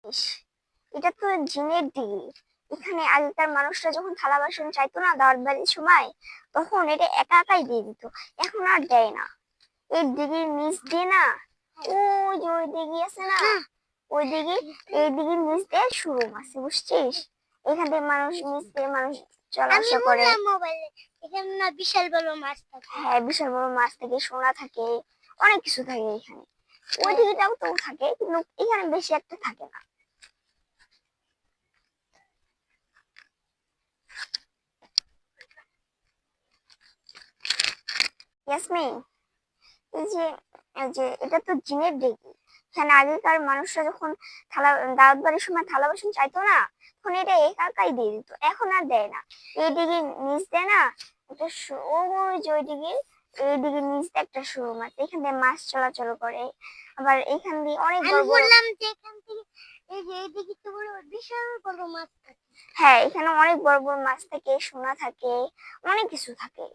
ইস, এটা তো জিনের দিঘি। এখানে আগেকার মানুষরা যখন থালা বাসন চাইতো না দাওয়াত বাড়ির সময়, তখন এটা একা একাই দিয়ে দিত। এখন আর দেয় না। এই দিঘির নিচ দিয়ে না, ওই যে ওই দিঘি আছে না, ওই দিঘি, এই দিঘির নিচ দিয়ে শোরুম আছে, বুঝছিস? এখান থেকে মানুষ নিচ দিয়ে মানুষ চলা আসা করে। মোবাইলে এখানে না বিশাল বড় মাছ থাকে। হ্যাঁ, বিশাল বড় মাছ থাকে, সোনা থাকে, অনেক কিছু থাকে এখানে। ওই দিঘিটাও তো থাকে, কিন্তু এখানে বেশি একটা থাকে না। ইয়াসমিন, এই যে এটা তো জিনের দিঘি। এখানে আগেকার মানুষরা যখন থালা দাওয়াত বাড়ির সময় থালা বাসন চাইতো না, তখন এটা একা একাই দিয়ে দিত। এখন আর দেয় না। এই দিঘির নিচ দেয় না একটা ওই যে ওই দিঘির, এই দিঘির নিচ দিয়ে একটা শোরুম আছে, এখান দিয়ে মাছ চলাচল করে। আবার এখান দিয়ে অনেক আমি বড় বড়, বললাম যে এখান থেকে এই যে এইদিকে তো বড় বিশাল বড় মাছ থাকে। হ্যাঁ এখানে অনেক বড় বড় মাছ থাকে, সোনা থাকে, অনেক কিছু থাকে।